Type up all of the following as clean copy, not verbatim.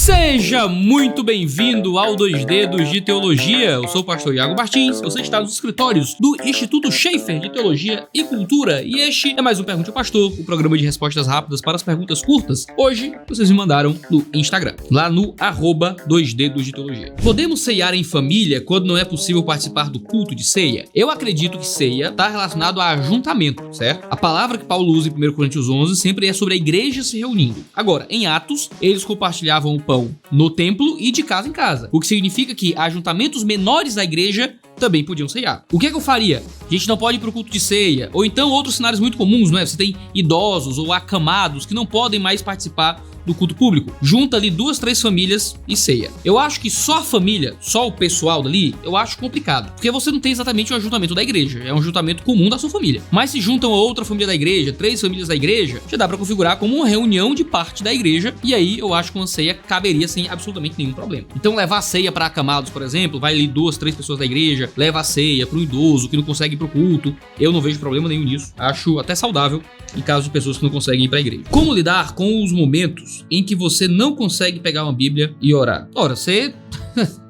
Seja muito bem-vindo ao 2 Dedos de Teologia. Eu sou o pastor Iago Martins, você está nos escritórios do Instituto Schaefer de Teologia e Cultura e este é mais um Pergunte ao Pastor, o programa de respostas rápidas para as perguntas curtas. Hoje, vocês me mandaram no Instagram, lá no @2dedos de Teologia. Podemos ceiar em família quando não é possível participar do culto de ceia? Eu acredito que ceia está relacionado a ajuntamento, certo? A palavra que Paulo usa em 1 Coríntios 11 sempre é sobre a igreja se reunindo. Agora, em Atos, eles compartilhavam o pão no templo e de casa em casa, o que significa que ajuntamentos menores da igreja também podiam ceiar. O que é que eu faria? A gente não pode ir pro culto de ceia, ou então outros cenários muito comuns, não é? Você tem idosos ou acamados que não podem mais participar do culto público. Junta ali 2, 3 famílias e ceia. Eu acho que só a família, só o pessoal dali, eu acho complicado. Porque você não tem exatamente o ajuntamento da igreja, é um ajuntamento comum da sua família. Mas se juntam a outra família da igreja, 3 famílias da igreja, já dá pra configurar como uma reunião de parte da igreja, e aí eu acho que uma ceia caberia sem absolutamente nenhum problema. Então levar a ceia pra acamados, por exemplo, vai ali 2, 3 pessoas da igreja, leva a ceia pro idoso que não consegue ir pro culto, eu não vejo problema nenhum nisso. Acho até saudável em caso de pessoas que não conseguem ir pra igreja. Como lidar com os momentos em que você não consegue pegar uma Bíblia e orar? Ora, você...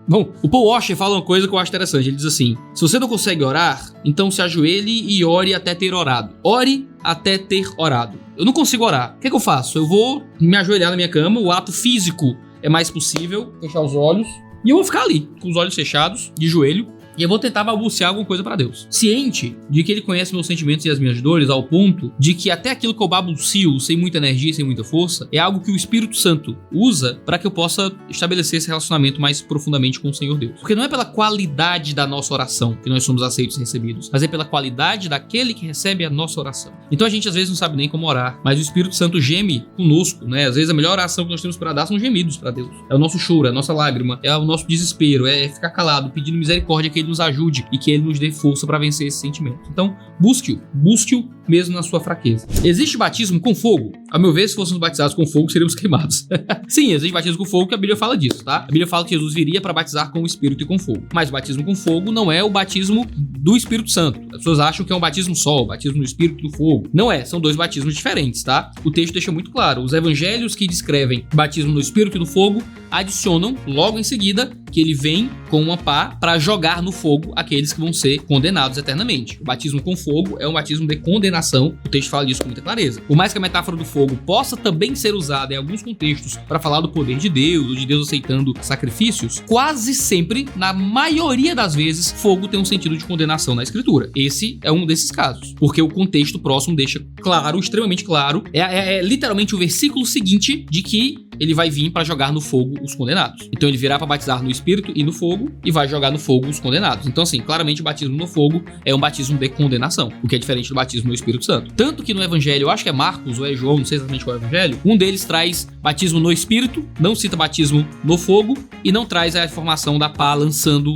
Bom, o Paul Washer fala uma coisa que eu acho interessante. Ele diz assim: se você não consegue orar, então se ajoelhe e ore até ter orado. Ore até ter orado. Eu não consigo orar. O que é que eu faço? Eu vou me ajoelhar na minha cama, o ato físico é mais possível, fechar os olhos, e eu vou ficar ali, com os olhos fechados, de joelho, e eu vou tentar balbuciar alguma coisa pra Deus. Ciente de que Ele conhece meus sentimentos e as minhas dores, ao ponto de que até aquilo que eu balbucio sem muita energia e sem muita força é algo que o Espírito Santo usa para que eu possa estabelecer esse relacionamento mais profundamente com o Senhor Deus. Porque não é pela qualidade da nossa oração que nós somos aceitos e recebidos, mas é pela qualidade daquele que recebe a nossa oração. Então a gente às vezes não sabe nem como orar, mas o Espírito Santo geme conosco, né? Às vezes a melhor oração que nós temos para dar são gemidos para Deus. É o nosso choro, é a nossa lágrima, é o nosso desespero, é ficar calado, pedindo misericórdia que Ele nos ajude e que Ele nos dê força para vencer esse sentimento. Então, busque-o mesmo na sua fraqueza. Existe batismo com fogo? A meu ver, se fôssemos batizados com fogo, seríamos queimados. Sim, existe batismo com fogo, que a Bíblia fala disso, tá? A Bíblia fala que Jesus viria para batizar com o Espírito e com fogo. Mas o batismo com fogo não é o batismo do Espírito Santo. As pessoas acham que é um batismo só, o batismo do Espírito e do fogo. Não é, são 2 batismos diferentes, tá? O texto deixa muito claro. Os evangelhos que descrevem batismo no Espírito e no fogo adicionam logo em seguida que ele vem com uma pá para jogar no fogo aqueles que vão ser condenados eternamente. O batismo com fogo é um batismo de condenação. O texto fala disso com muita clareza. Por mais que a metáfora do fogo possa também ser usada em alguns contextos para falar do poder de Deus, ou de Deus aceitando sacrifícios, quase sempre, na maioria das vezes, fogo tem um sentido de condenação na Escritura. Esse é um desses casos, porque o contexto próximo deixa claro, extremamente claro, é literalmente o versículo seguinte de que ele vai vir para jogar no fogo os condenados. Então ele virá para batizar no Espírito e no fogo e vai jogar no fogo os condenados. Então assim, claramente o batismo no fogo é um batismo de condenação, o que é diferente do batismo no Espírito Santo. Tanto que no Evangelho, eu acho que é Marcos ou é João, não sei exatamente qual é o Evangelho, um deles traz batismo no Espírito, não cita batismo no fogo e não traz a informação da pá lançando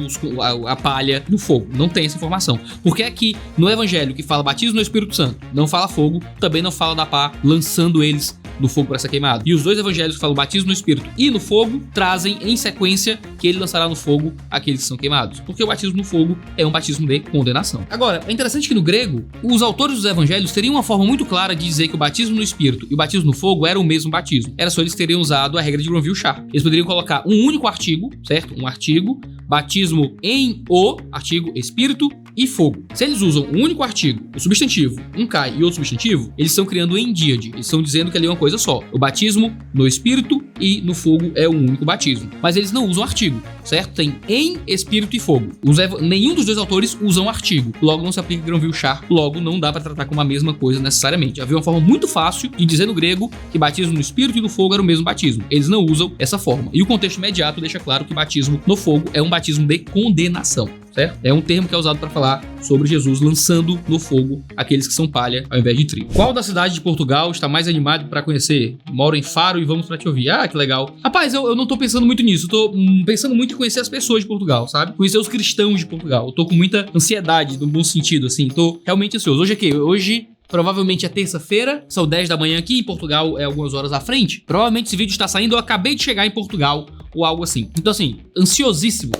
a palha no fogo. Não tem essa informação. Porque aqui no Evangelho que fala batismo no Espírito Santo, não fala fogo, também não fala da pá lançando eles no fogo para ser queimado. E os 2 evangelhos que falam batismo no Espírito e no fogo trazem em sequência que ele lançará no fogo aqueles que são queimados. Porque o batismo no fogo é um batismo de condenação. Agora, é interessante que no grego, os autores dos evangelhos teriam uma forma muito clara de dizer que o batismo no Espírito e o batismo no fogo eram o mesmo batismo. Era só eles teriam usado a regra de Granville-Sharp. Eles poderiam colocar um único artigo, certo? Um artigo, batismo em o artigo Espírito e fogo. Se eles usam um único artigo, o substantivo, um cai e outro substantivo, eles estão criando endíade. Eles estão dizendo que ali é uma coisa só. O batismo no Espírito e no fogo é um único batismo. Mas eles não usam artigo, certo? Tem em Espírito e fogo. Nenhum dos 2 autores usam artigo. Logo não se aplica Granville-Sharp. Logo não dá para tratar como a mesma coisa necessariamente. Havia uma forma muito fácil de dizer no grego que batismo no Espírito e no fogo era o mesmo batismo. Eles não usam essa forma. E o contexto imediato deixa claro que batismo no fogo é um batismo de condenação. Certo? É um termo que é usado para falar sobre Jesus lançando no fogo aqueles que são palha ao invés de trigo. Qual da cidade de Portugal está mais animado para conhecer? Moro em Faro e vamos para te ouvir. Ah, que legal. Rapaz, eu não tô pensando muito nisso. Eu tô pensando muito em conhecer as pessoas de Portugal, sabe? Conhecer os cristãos de Portugal. Eu tô com muita ansiedade, no bom sentido, assim. Tô realmente ansioso. Hoje é quê? Hoje provavelmente é terça-feira, são 10 da manhã aqui, em Portugal é algumas horas à frente. Provavelmente esse vídeo está saindo, eu acabei de chegar em Portugal ou algo assim. Então assim, ansiosíssimo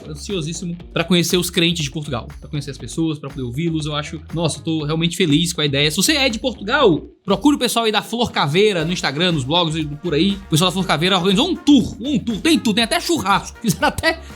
pra conhecer os crentes de Portugal, pra conhecer as pessoas, pra poder ouvi-los. Eu acho, nossa, eu tô realmente feliz com a ideia. Se você é de Portugal, Procure o pessoal aí da Flor Caveira no Instagram, nos blogs e por aí. O pessoal da Flor Caveira organizou um tour. Tem tudo, tem até churrasco.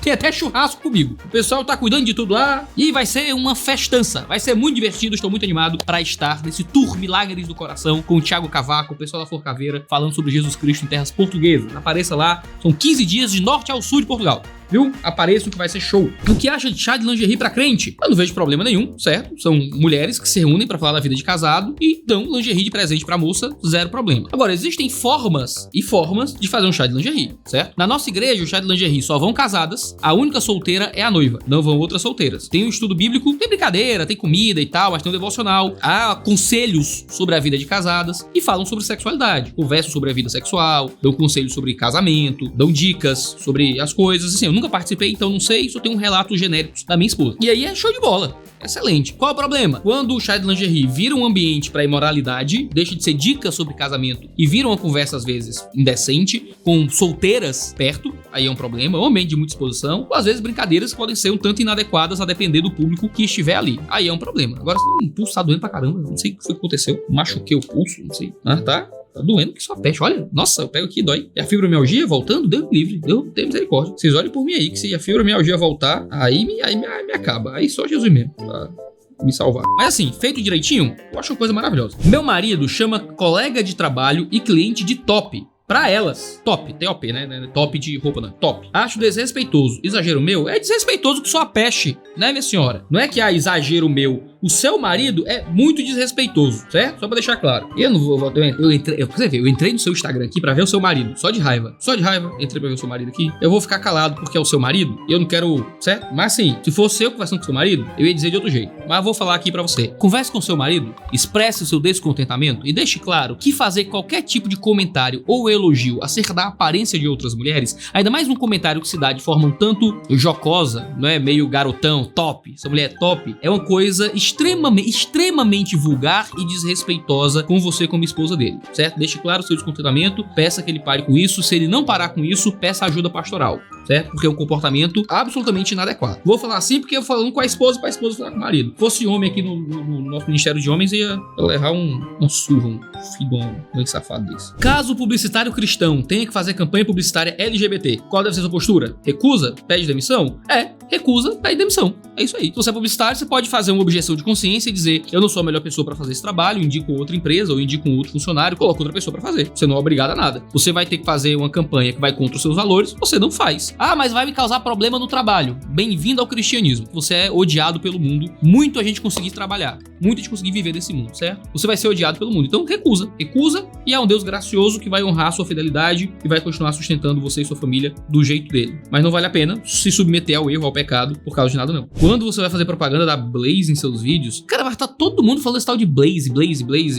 Tem até churrasco comigo. O pessoal tá cuidando de tudo lá e vai ser uma festança. Vai ser muito divertido, estou muito animado para estar nesse tour Milagres do Coração com o Thiago Cavaco, o pessoal da Flor Caveira, falando sobre Jesus Cristo em terras portuguesas. Apareça lá, são 15 dias de norte ao sul de Portugal. Viu? Apareçam que vai ser show. O que acha de chá de lingerie pra crente? Eu não vejo problema nenhum, certo? São mulheres que se reúnem pra falar da vida de casado e dão lingerie de presente pra moça, zero problema. Agora, existem formas e formas de fazer um chá de lingerie, certo? Na nossa igreja, o chá de lingerie só vão casadas, a única solteira é a noiva, não vão outras solteiras. Tem um estudo bíblico, tem brincadeira, tem comida e tal, mas tem um devocional, há conselhos sobre a vida de casadas e falam sobre sexualidade, conversam sobre a vida sexual, dão conselhos sobre casamento, dão dicas sobre as coisas, assim, nunca participei, então não sei, só tenho um relato genérico da minha esposa. E aí é show de bola. Excelente. Qual é o problema? Quando o chá de lingerie vira um ambiente pra imoralidade, deixa de ser dicas sobre casamento e vira uma conversa, às vezes, indecente, com solteiras perto, aí é um problema, ou um ambiente de muita exposição, ou às vezes brincadeiras que podem ser um tanto inadequadas a depender do público que estiver ali. Aí é um problema. Agora, se o pulso tá doendo pra caramba, não sei o que foi que aconteceu, machuquei o pulso, não sei. Tá doendo que só peste. Olha, nossa, eu pego aqui, dói. E a fibromialgia voltando, Deus me livre, Deus tem misericórdia. Vocês olhem por mim aí, que se a fibromialgia voltar, aí me acaba. Aí só Jesus mesmo pra me salvar. Mas assim, feito direitinho, eu acho uma coisa maravilhosa. Meu marido chama colega de trabalho e cliente de top. Pra elas, top, T-O-P, né? Top de roupa, não, top. Acho desrespeitoso. Exagero meu? É desrespeitoso que só a peste, né, minha senhora? Não é que há exagero meu. O seu marido é muito desrespeitoso, certo? Só pra deixar claro. Eu não vou... Eu entrei no seu Instagram aqui pra ver o seu marido. Só de raiva. Entrei pra ver o seu marido aqui. Eu vou ficar calado porque é o seu marido. E eu não quero... Certo? Mas assim, se fosse eu conversando com o seu marido, eu ia dizer de outro jeito. Mas eu vou falar aqui pra você. Converse com o seu marido, expresse o seu descontentamento e deixe claro que fazer qualquer tipo de comentário ou elogio acerca da aparência de outras mulheres, ainda mais um comentário que se dá de forma um tanto jocosa, não é? Meio garotão, top, essa mulher é top, é uma coisa extremamente vulgar e desrespeitosa com você como esposa dele, certo? Deixe claro o seu descontentamento, peça que ele pare com isso, se ele não parar com isso, peça ajuda pastoral, certo? Porque é um comportamento absolutamente inadequado. Vou falar assim porque eu falando com a esposa pra esposa falar com o marido. Se fosse homem aqui no nosso Ministério de Homens, ia levar um surro, um filho de um safado desse. Caso o publicitário cristão tenha que fazer campanha publicitária LGBT, qual deve ser a sua postura? Recusa? Pede demissão? Recusa, pede demissão. É isso aí. Se você é publicitário, você pode fazer uma objeção de consciência e dizer: eu não sou a melhor pessoa pra fazer esse trabalho, indico outra empresa ou indico um outro funcionário, coloca outra pessoa pra fazer. Você não é obrigado a nada. Você vai ter que fazer uma campanha que vai contra os seus valores, você não faz. Ah, mas vai me causar problema no trabalho. Bem-vindo ao cristianismo. Você é odiado pelo mundo. Muito a gente conseguir trabalhar. Muito a gente conseguir viver nesse mundo, certo? Você vai ser odiado pelo mundo. Então recusa. Recusa e é um Deus gracioso que vai honrar a sua fidelidade e vai continuar sustentando você e sua família do jeito dele. Mas não vale a pena se submeter ao erro, ao pecado, por causa de nada não. Quando você vai fazer propaganda da Blaze em seus vídeos, cara, vai estar todo mundo falando esse tal de Blaze.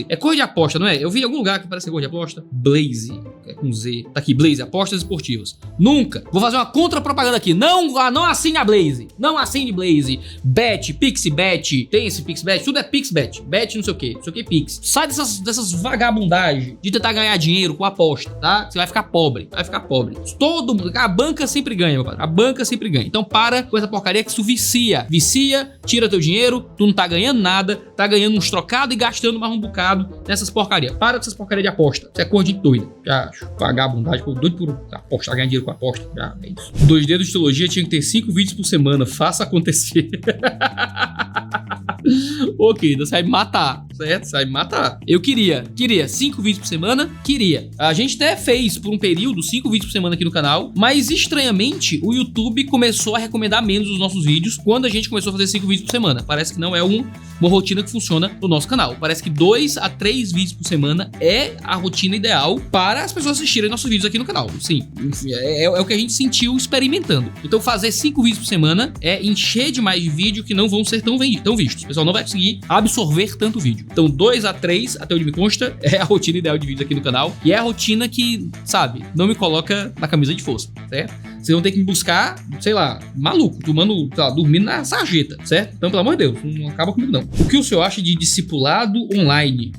É cor de aposta, não é? Eu vi em algum lugar que parece cor de aposta. Blaze, é com Z. Tá aqui, Blaze, apostas esportivas. Nunca. Vou fazer uma contra-propaganda aqui. Não assine a Blaze. Não assine Blaze. Bet, Pixbet, tem esse Pixbet, tudo é Pixbet. Bet não sei o que Pix. Sai dessas vagabundagens de tentar ganhar dinheiro com aposta, tá? Você vai ficar pobre. Todo mundo, a banca sempre ganha, meu pai. A banca sempre ganha. Então para com essa porcaria que isso vicia. Tira teu dinheiro, tu não tá ganhando nada, tá ganhando uns trocados e gastando mais um bocado nessas porcarias. Para com essas porcarias de aposta. Você é cor de doida. Já vagabundagem, doido por apostar, ganhar dinheiro com aposta. Já é isso. 2 Dedos de Teologia tinha que ter 5 vídeos por semana. Faça acontecer. Ô, querida, você vai me matar, certo? Você vai me matar. Eu queria 5 vídeos por semana, queria. A gente até fez por um período 5 vídeos por semana aqui no canal, mas estranhamente o YouTube começou a recomendar menos os nossos vídeos quando a gente começou a fazer 5 vídeos por semana. Parece que não é uma rotina que funciona no nosso canal. Parece que 2 a 3 vídeos por semana é a rotina ideal para as pessoas assistirem nossos vídeos aqui no canal. Sim, é o que a gente sentiu experimentando. Então fazer 5 vídeos por semana é encher demais de vídeo que não vão ser tão vistos. O pessoal não vai conseguir absorver tanto vídeo. Então 2 a 3, até onde me consta, é a rotina ideal de vídeos aqui no canal. E é a rotina que, sabe, não me coloca na camisa de força, certo? Vocês vão ter que me buscar, sei lá, maluco, dormindo na sarjeta, certo? Então, pelo amor de Deus, não acaba comigo não. O que o senhor acha de discipulado online?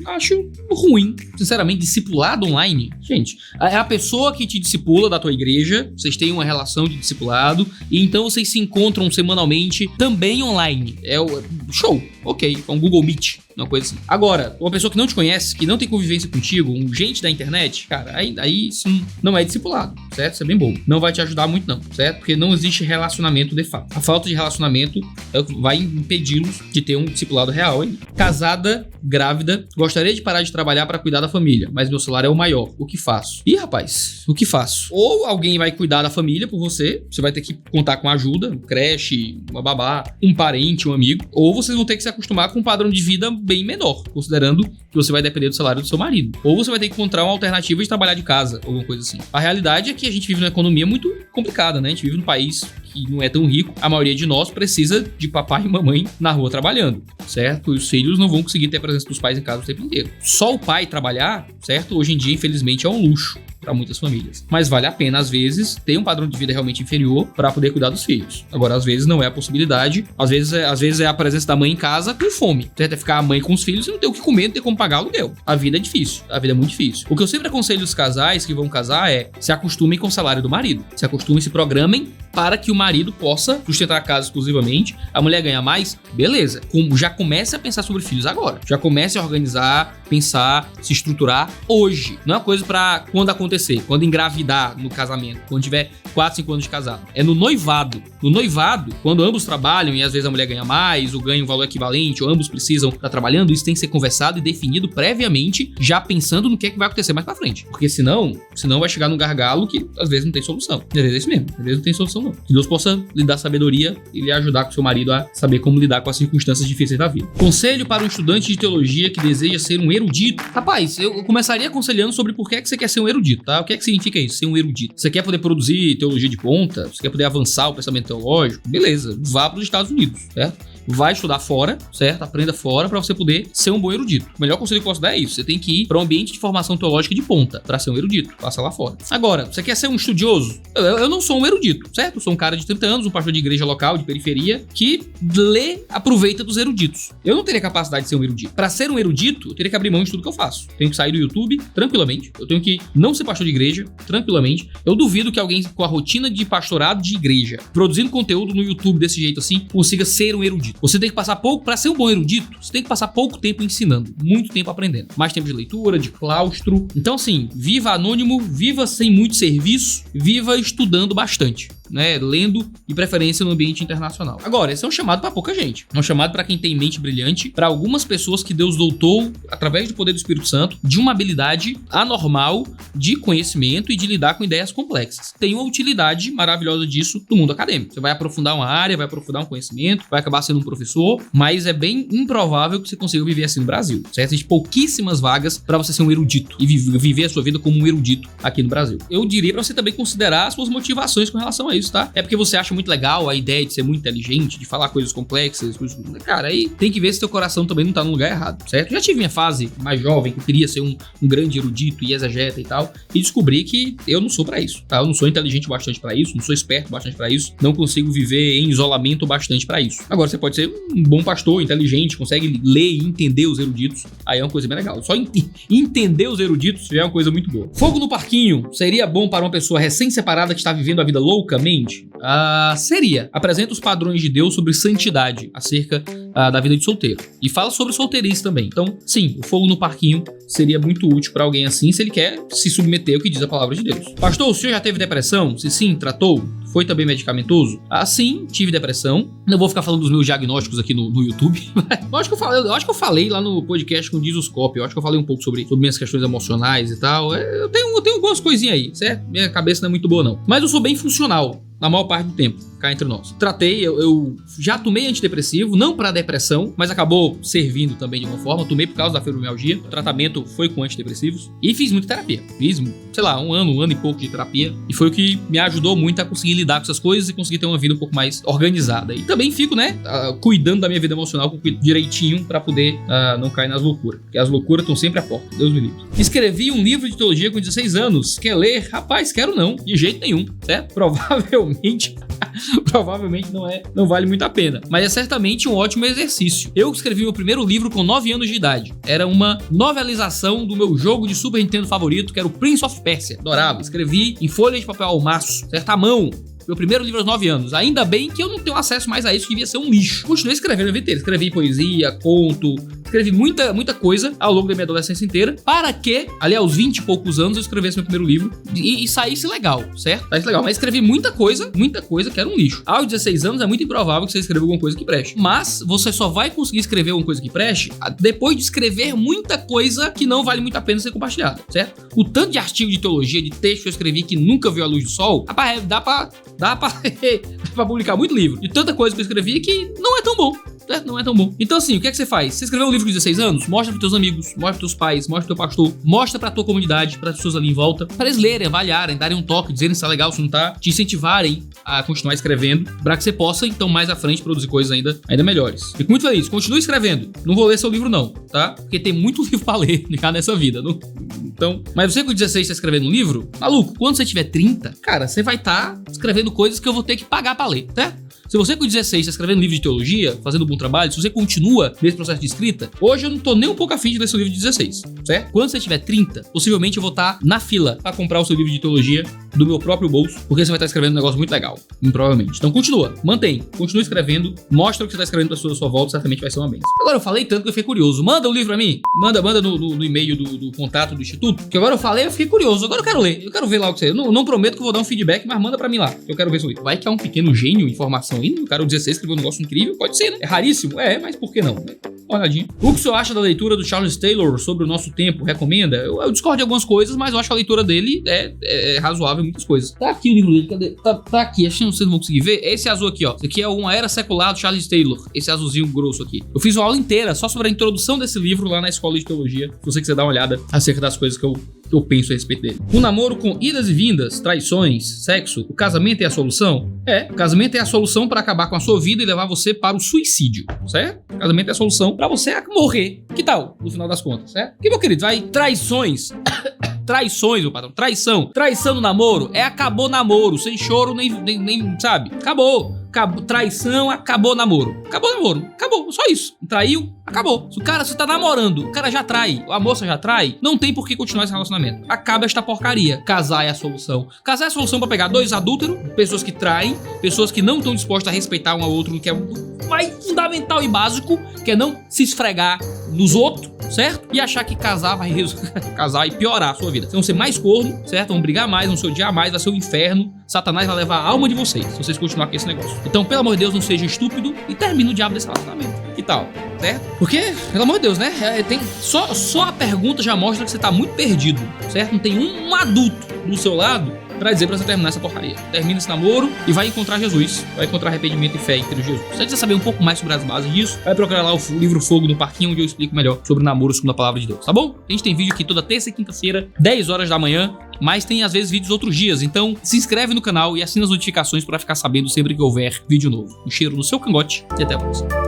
Acho ruim, sinceramente. Discipulado online, gente, é a pessoa que te discipula da tua igreja, vocês têm uma relação de discipulado e então vocês se encontram semanalmente também online. É o show. ok, é um Google Meet, uma coisa assim. Agora, uma pessoa que não te conhece, que não tem convivência contigo, um gente da internet, cara, aí isso não é discipulado, certo? Isso é bem bobo. Não vai te ajudar muito não, certo? Porque não existe relacionamento de fato. A falta de relacionamento é o que vai impedi-los de ter um discipulado real, hein? Casada, grávida, gostaria de parar de trabalhar para cuidar da família, mas meu salário é o maior. O que faço? Ih, rapaz, o que faço? Ou alguém vai cuidar da família por você vai ter que contar com ajuda, creche, uma babá, um parente, um amigo, ou vocês vão ter que se acostumar com um padrão de vida bem menor, considerando que você vai depender do salário do seu marido. Ou você vai ter que encontrar uma alternativa de trabalhar de casa, alguma coisa assim. A realidade é que a gente vive numa economia muito complicada, né? A gente vive num país que não é tão rico, a maioria de nós precisa de papai e mamãe na rua trabalhando, certo? E os filhos não vão conseguir ter a presença dos pais em casa o tempo inteiro. Só o pai trabalhar, certo? Hoje em dia, infelizmente, é um luxo para muitas famílias. Mas vale a pena, às vezes, ter um padrão de vida realmente inferior para poder cuidar dos filhos. Agora, às vezes, não é a possibilidade. Às vezes é a presença da mãe em casa com fome. Certo? É ficar a mãe com os filhos e não ter o que comer, não ter como pagar aluguel. A vida é difícil. A vida é muito difícil. O que eu sempre aconselho os casais que vão casar é se acostumem com o salário do marido. Se acostumem, se programem para que o marido possa sustentar a casa exclusivamente. A mulher ganha mais? Beleza. Já comece a pensar sobre filhos agora. Já comece a organizar, pensar, se estruturar hoje. Não é uma coisa para quando acontecer, quando engravidar no casamento, quando tiver 4, 5 anos de casado. É no noivado. No noivado, quando ambos trabalham e às vezes a mulher ganha mais, ou ganha um valor equivalente, ou ambos precisam estar trabalhando, isso tem que ser conversado e definido previamente, já pensando no que é que vai acontecer mais pra frente. Porque senão vai chegar num gargalo que às vezes não tem solução. Às vezes é isso mesmo. Às vezes não tem solução não. Que Deus possa lhe dar sabedoria e lhe ajudar com seu marido a saber como lidar com as circunstâncias difíceis da vida. Conselho para um estudante de teologia que deseja ser um erudito. Rapaz, eu começaria aconselhando sobre por que é que você quer ser um erudito, tá? O que é que significa isso, ser um erudito? Você quer poder produzir teologia de ponta? Você quer poder avançar o pensamento teológico? Beleza, vá para os Estados Unidos, certo? Vai estudar fora, certo? Aprenda fora para você poder ser um bom erudito. O melhor conselho que eu posso dar é isso. Você tem que ir para um ambiente de formação teológica de ponta para ser um erudito. Passa lá fora. Agora, você quer ser um estudioso? Eu não sou um erudito, certo? Eu sou um cara de 30 anos, um pastor de igreja local, de periferia, que aproveita dos eruditos. Eu não teria capacidade de ser um erudito. Para ser um erudito, eu teria que abrir mão de tudo que eu faço. Tenho que sair do YouTube tranquilamente. Eu tenho que não ser pastor de igreja tranquilamente. Eu duvido que alguém com a rotina de pastorado de igreja, produzindo conteúdo no YouTube desse jeito assim, consiga ser um erudito. Você tem que passar pouco, para ser um bom erudito, você tem que passar pouco tempo ensinando, muito tempo aprendendo. Mais tempo de leitura, de claustro. Então, assim, viva anônimo, viva sem muito serviço, viva estudando bastante, né? Lendo, de preferência no ambiente internacional. Agora, esse é um chamado para pouca gente. É um chamado para quem tem mente brilhante, para algumas pessoas que Deus dotou, através do poder do Espírito Santo, de uma habilidade anormal de conhecimento e de lidar com ideias complexas. Tem uma utilidade maravilhosa disso no mundo acadêmico. Você vai aprofundar uma área, vai aprofundar um conhecimento, vai acabar sendo um professor, mas é bem improvável que você consiga viver assim no Brasil, certo? Existem pouquíssimas vagas para você ser um erudito e viver a sua vida como um erudito aqui no Brasil. Eu diria para você também considerar as suas motivações com relação a isso, tá? É porque você acha muito legal a ideia de ser muito inteligente, de falar coisas complexas, cara, aí tem que ver se teu coração também não tá no lugar errado, certo? Já tive minha fase mais jovem, que eu queria ser um grande erudito e exegeta e tal, e descobri que eu não sou pra isso, tá? Eu não sou inteligente o bastante pra isso, não sou esperto o bastante pra isso, não consigo viver em isolamento o bastante pra isso. Agora, você pode ser um bom pastor, inteligente, consegue ler e entender os eruditos, aí é uma coisa bem legal. Só entender os eruditos já é uma coisa muito boa. Fogo no parquinho seria bom para uma pessoa recém-separada que está vivendo a vida loucamente? Seria. Apresenta os padrões de Deus sobre santidade acerca da vida de solteiro. E fala sobre solteirice também. Então, sim, o fogo no parquinho seria muito útil para alguém assim, se ele quer se submeter ao que diz a palavra de Deus. Pastor, o senhor já teve depressão? Se sim, tratou? Foi também medicamentoso? Sim, tive depressão. Não vou ficar falando dos meus diagnósticos aqui no YouTube. Eu acho que eu falei lá no podcast com o Dizoscópio. Eu acho que eu falei um pouco sobre minhas questões emocionais e tal. Eu tenho algumas coisinhas aí, certo? Minha cabeça não é muito boa, não. Mas eu sou bem funcional na maior parte do tempo, cá entre nós. Tratei, eu já tomei antidepressivo, não para depressão, mas acabou servindo também de uma forma. Tomei por causa da fibromialgia. O tratamento foi com antidepressivos. E fiz muita terapia. Fiz, sei lá, um ano e pouco de terapia. E foi o que me ajudou muito a conseguir lidar com essas coisas e conseguir ter uma vida um pouco mais organizada. E também fico, né, cuidando da minha vida emocional direitinho para poder não cair nas loucuras. Porque as loucuras estão sempre à porta. Deus me livre. Escrevi um livro de teologia com 16 anos. Quer ler? Rapaz, quero não. De jeito nenhum, certo? Provavelmente não vale muito a pena, mas é certamente um ótimo exercício. Eu escrevi meu primeiro livro com 9 anos de idade. Era uma novelização do meu jogo de Super Nintendo favorito, que era o Prince of Persia. Adorava. Escrevi em folha de papel almaço, certo? À mão. Meu primeiro livro aos 9 anos. Ainda bem que eu não tenho acesso mais a isso, que devia ser um lixo. Continuei escrevendo a vida inteira. Escrevi poesia, conto, escrevi muita coisa ao longo da minha adolescência inteira, para que, ali aos 20 e poucos anos, eu escrevesse meu primeiro livro e saísse legal, certo? Saísse legal. Mas escrevi muita coisa que era um lixo. Aos 16 anos é muito improvável que você escreva alguma coisa que preste. Mas você só vai conseguir escrever alguma coisa que preste depois de escrever muita coisa que não vale muito a pena ser compartilhada, certo? O tanto de artigo de teologia, de texto que eu escrevi que nunca viu a luz do sol, dá pra publicar muito livro. De tanta coisa que eu escrevi que não é tão bom. Não é tão bom. Então assim, o que é que você faz? Você escreveu um livro com 16 anos? Mostra pros teus amigos, mostra pros teus pais, mostra pro teu pastor, mostra pra tua comunidade, pras pessoas ali em volta, para eles lerem, avaliarem, darem um toque, dizerem se tá legal, se não tá, te incentivarem a continuar escrevendo, pra que você possa, então, mais à frente, produzir coisas ainda melhores. Fico muito feliz. Continue escrevendo. Não vou ler seu livro não, tá? Porque tem muito livro pra ler já nessa vida. Não? Então, mas você com 16 tá escrevendo um livro? Maluco, quando você tiver 30, cara, você vai estar escrevendo coisas que eu vou ter que pagar pra ler, certo? Se você com 16 está escrevendo livro de teologia, fazendo um bom trabalho, se você continua nesse processo de escrita, hoje eu não tô nem um pouco afim de ler seu livro de 16, certo? Quando você tiver 30, possivelmente eu vou estar na fila para comprar o seu livro de teologia do meu próprio bolso, porque você vai estar escrevendo um negócio muito legal, provavelmente. Então continua, mantém, continua escrevendo, mostra o que você está escrevendo para as pessoas à sua volta, certamente vai ser uma bênção. Agora eu falei tanto que eu fiquei curioso. Manda o livro pra mim, manda no e-mail do contato do instituto, que agora eu falei, eu fiquei curioso. Agora eu quero ler, eu quero ver lá o que você... Eu não prometo que eu vou dar um feedback, mas manda pra mim lá, eu quero ver seu livro. Vai que é um pequeno gênio em informação aí, o cara o 16 escreveu um negócio incrível, pode ser, né? É raríssimo? É, mas por que não? Olhadinha. O que o senhor acha da leitura do Charles Taylor sobre o nosso tempo? Recomenda? Eu discordo de algumas coisas, mas eu acho que a leitura dele é razoável em muitas coisas. Tá aqui o livro dele, cadê? Tá aqui, acho que vocês não vão conseguir ver. Esse azul aqui, ó. Esse aqui é Uma Era Secular do Charles Taylor. Esse azulzinho grosso aqui. Eu fiz uma aula inteira só sobre a introdução desse livro lá na escola de teologia. Se você quiser dar uma olhada acerca das coisas que eu penso a respeito dele. O namoro com idas e vindas, traições, sexo, o casamento é a solução? O casamento é a solução para acabar com a sua vida e levar você para o suicídio, certo? O casamento é a solução para você morrer. Que tal, no final das contas, certo? Que, meu querido, vai traições... Traições, meu patrão. Traição no namoro acabou namoro. Sem choro, nem sabe? Acabou. Traição, acabou namoro. Acabou, só isso. Traiu, acabou. Se você tá namorando, o cara já trai, a moça já trai, não tem por que continuar esse relacionamento. Acaba esta porcaria. Casar é a solução. Casar é a solução pra pegar dois adúlteros, pessoas que traem, pessoas que não estão dispostas a respeitar um ao outro, que é o mais fundamental e básico, que é não se esfregar nos outros, certo? E achar que casar vai casar e piorar a sua vida. Vocês vão ser mais corno, certo? Vão brigar mais, vão se odiar mais, vai ser o inferno. Satanás vai levar a alma de vocês, se vocês continuarem com esse negócio. Então, pelo amor de Deus, não seja estúpido e termine o diabo desse relacionamento. Que tal? Certo? Porque, pelo amor de Deus, né? Só a pergunta já mostra que você tá muito perdido, certo? Não tem um adulto do seu lado pra dizer pra você terminar essa porcaria. Termina esse namoro e vai encontrar Jesus. Vai encontrar arrependimento e fé em Cristo Jesus. Se você quiser saber um pouco mais sobre as bases disso, vai procurar lá o livro Fogo no Parquinho, onde eu explico melhor sobre namoro segundo a palavra de Deus, tá bom? A gente tem vídeo aqui toda terça e quinta-feira, 10 horas da manhã, mas tem às vezes vídeos outros dias. Então se inscreve no canal e assina as notificações pra ficar sabendo sempre que houver vídeo novo. Um cheiro no seu cangote e até a próxima.